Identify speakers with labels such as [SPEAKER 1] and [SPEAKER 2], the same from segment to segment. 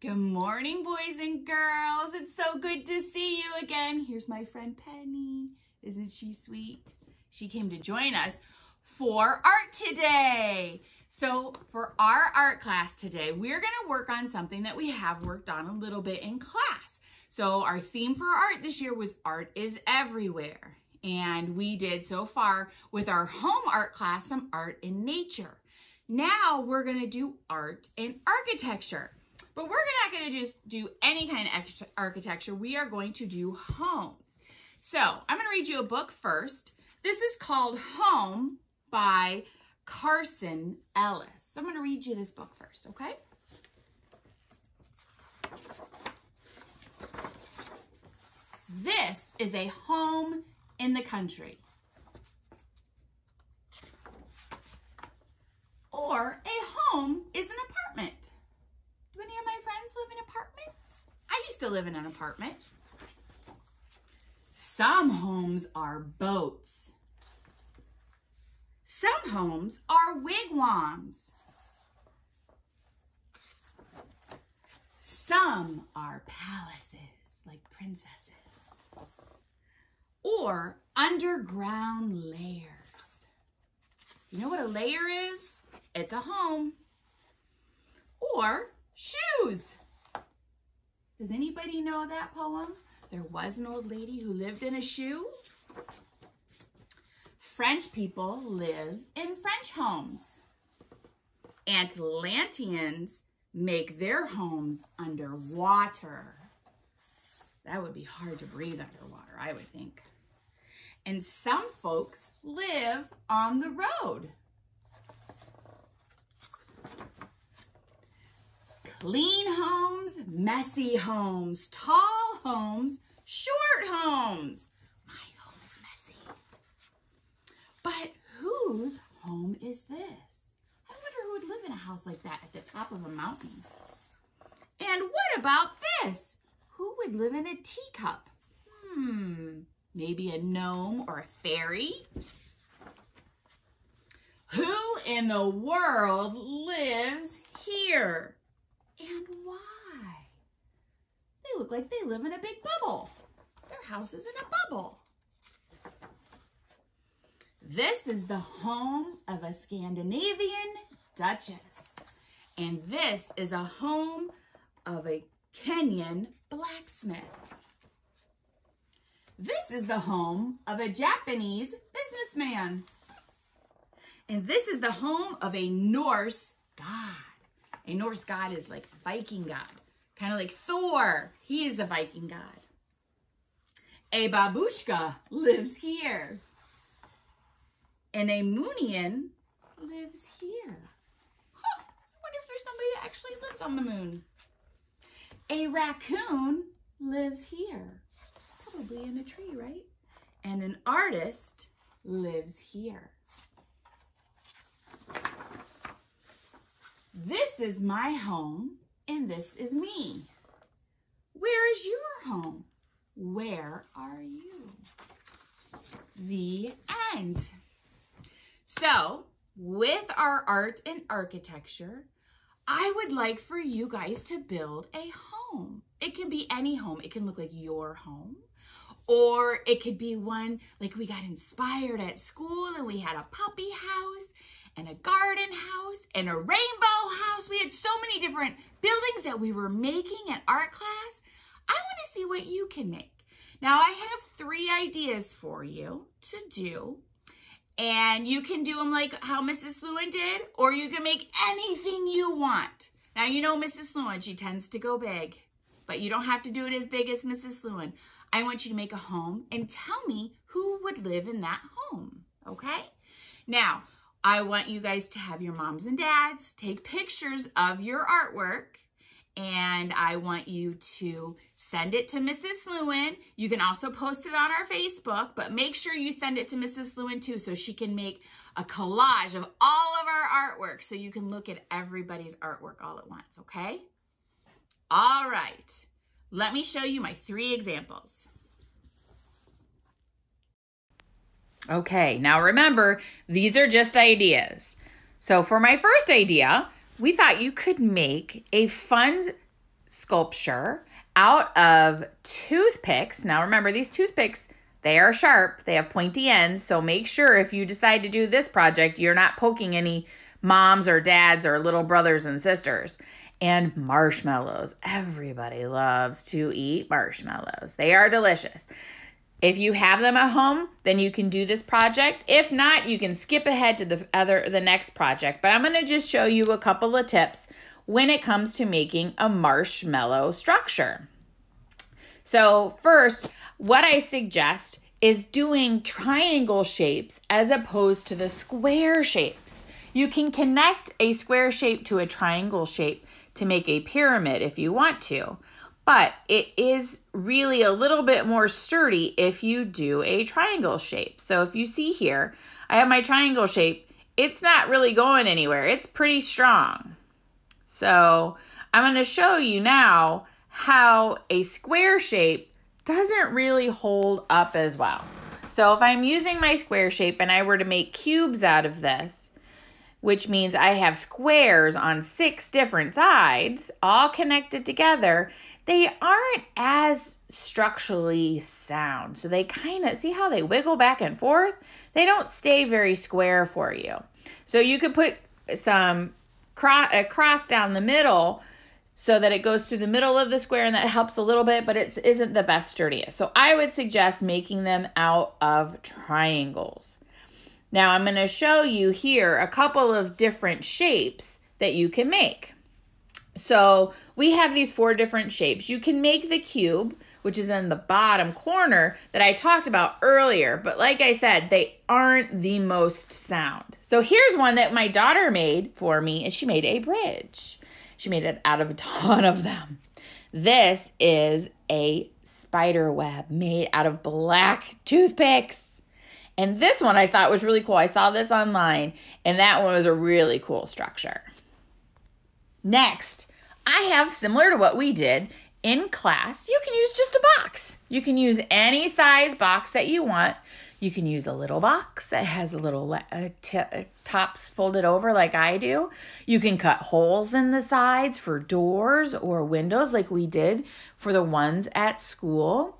[SPEAKER 1] Good morning, boys and girls. It's so good to see you again. Here's my friend Penny. Isn't she sweet? She came to join us for art today. So for our art class today, we're going to work on something that we have worked on a little bit in class. So our theme for art this year was Art is Everywhere. And we did so far with our home art class some art in nature. Now we're going to do art in architecture. But we're not going to just do any kind of architecture. We are going to do homes. So I'm going to read you a book first. This is called Home by Carson Ellis. So I'm going to read you this book first, okay? This is a home in the country. Or a home is an apartment. Do any of my friends live in apartments? I used to live in an apartment. Some homes are boats. Some homes are wigwams. Some are palaces, like princesses. Or underground layers. You know what a layer is? It's a home. Or shoes. Does anybody know that poem? There was an old lady who lived in a shoe. French people live in French homes. Atlanteans make their homes underwater. That would be hard to breathe underwater, I would think. And some folks live on the road. Clean homes, messy homes, tall homes, short homes. My home is messy. But whose home is this? I wonder who would live in a house like that at the top of a mountain. And what about this? Who would live in a teacup? Maybe a gnome or a fairy? Who in the world lives here? And why? They look like they live in a big bubble. Their house is in a bubble. This is the home of a Scandinavian duchess. And this is a home of a Kenyan blacksmith. This is the home of a Japanese businessman. And this is the home of a Norse god. A Norse god is like a Viking god, kind of like Thor. He is a Viking god. A babushka lives here. And a Moonian lives here. Huh, I wonder if there's somebody that actually lives on the moon. A raccoon lives here. Probably in a tree, right? And an artist lives here. This is my home, and this is me. Where is your home? Where are you? The end. So, with our art and architecture, I would like for you guys to build a home. It can be any home. It can look like your home. Or it could be one like we got inspired at school and we had a puppy house and a garden house and a rainbow house. We had so many different buildings that we were making at art class. I want to see what you can make. Now I have 3 ideas for you to do. And you can do them like how Mrs. Lewin did, or you can make anything you want. Now you know Mrs. Lewin, she tends to go big, but you don't have to do it as big as Mrs. Lewin. I want you to make a home and tell me who would live in that home, okay? Now, I want you guys to have your moms and dads take pictures of your artwork, and I want you to send it to Mrs. Lewin. You can also post it on our Facebook, but make sure you send it to Mrs. Lewin too so she can make a collage of all of our artwork so you can look at everybody's artwork all at once, okay? All right, let me show you my 3 examples. Okay, now remember, these are just ideas. So for my first idea, we thought you could make a fun sculpture out of toothpicks. Now remember, these toothpicks, they are sharp. They have pointy ends. So make sure if you decide to do this project, you're not poking any moms or dads or little brothers and sisters. And marshmallows. Everybody loves to eat marshmallows. They are delicious. If you have them at home, then you can do this project. If not, you can skip ahead to the next project. But I'm going to just show you a couple of tips when it comes to making a marshmallow structure. So first, what I suggest is doing triangle shapes as opposed to the square shapes. You can connect a square shape to a triangle shape to make a pyramid if you want to, but it is really a little bit more sturdy if you do a triangle shape. So if you see here, I have my triangle shape. It's not really going anywhere. It's pretty strong. So I'm going to show you now how a square shape doesn't really hold up as well. So if I'm using my square shape and I were to make cubes out of this, which means I have squares on 6 different sides, all connected together, they aren't as structurally sound. So they kind of, see how they wiggle back and forth? They don't stay very square for you. So you could put some a cross down the middle so that it goes through the middle of the square, and that helps a little bit, but it isn't the best sturdiest. So I would suggest making them out of triangles. Now I'm going to show you here a couple of different shapes that you can make. So we have these 4 different shapes. You can make the cube, which is in the bottom corner that I talked about earlier. But like I said, they aren't the most sound. So here's one that my daughter made for me, and she made a bridge. She made it out of a ton of them. This is a spider web made out of black toothpicks. And this one I thought was really cool. I saw this online, and that one was a really cool structure. Next, I have, similar to what we did in class, you can use just a box. You can use any size box that you want. You can use a little box that has a little tops folded over like I do. You can cut holes in the sides for doors or windows like we did for the ones at school.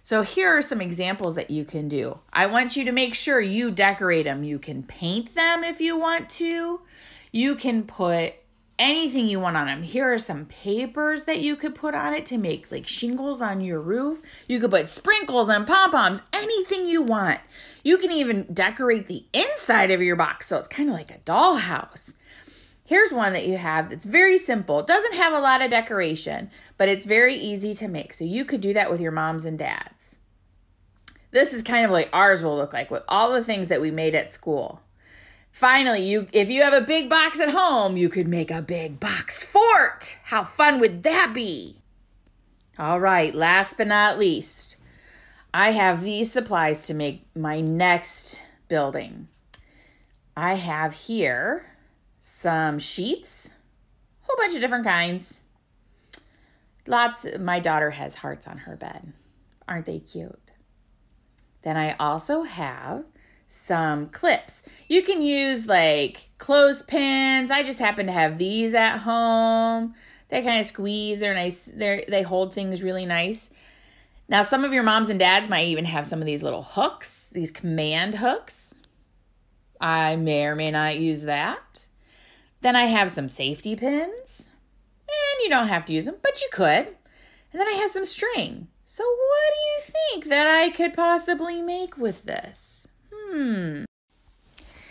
[SPEAKER 1] So here are some examples that you can do. I want you to make sure you decorate them. You can paint them if you want to. You can put anything you want on them. Here are some papers that you could put on it to make like shingles on your roof. You could put sprinkles and pom-poms, anything you want. You can even decorate the inside of your box so it's kind of like a dollhouse. Here's one that you have that's very simple. It doesn't have a lot of decoration, but it's very easy to make. So you could do that with your moms and dads. This is kind of like ours will look like with all the things that we made at school. Finally, if you have a big box at home, you could make a big box fort. How fun would that be? All right, last but not least, I have these supplies to make my next building. I have here some sheets, a whole bunch of different kinds. My daughter has hearts on her bed. Aren't they cute? Then I also have some clips. You can use like clothespins. I just happen to have these at home. They kind of squeeze. They're nice. They hold things really nice. Now, some of your moms and dads might even have some of these little hooks, these command hooks. I may or may not use that. Then I have some safety pins. And you don't have to use them, but you could. And then I have some string. So what do you think that I could possibly make with this?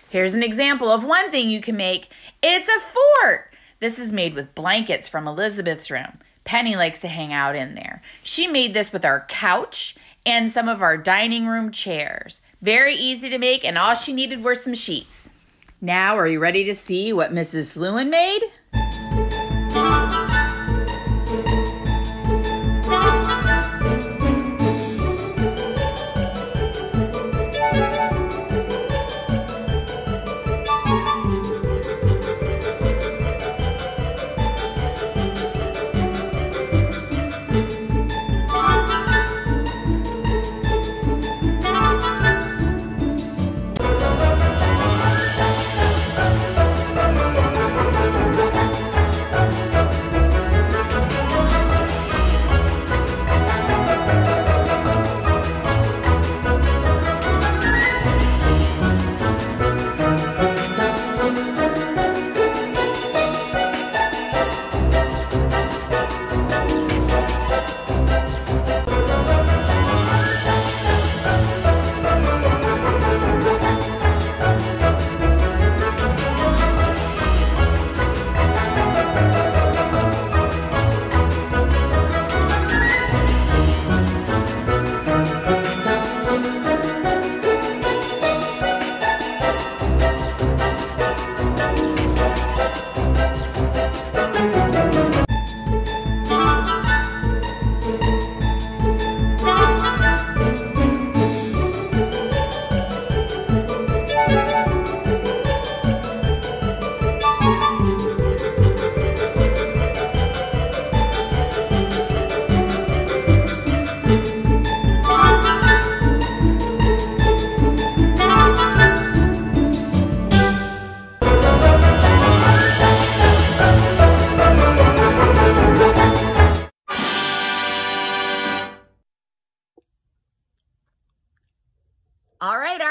[SPEAKER 1] Here's an example of one thing you can make. It's a fort. This is made with blankets from Elizabeth's room. Penny likes to hang out in there. She made this with our couch and some of our dining room chairs. Very easy to make, and all she needed were some sheets. Now, are you ready to see what Mrs. Lewin made?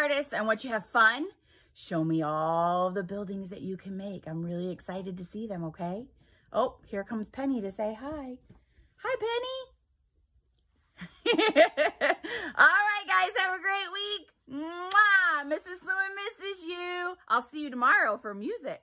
[SPEAKER 1] artists. I want you to have fun. Show me all the buildings that you can make. I'm really excited to see them, okay? Oh, here comes Penny to say hi. Hi, Penny. All right, guys, have a great week. Mwah! Mrs. Lewin misses you. I'll see you tomorrow for music.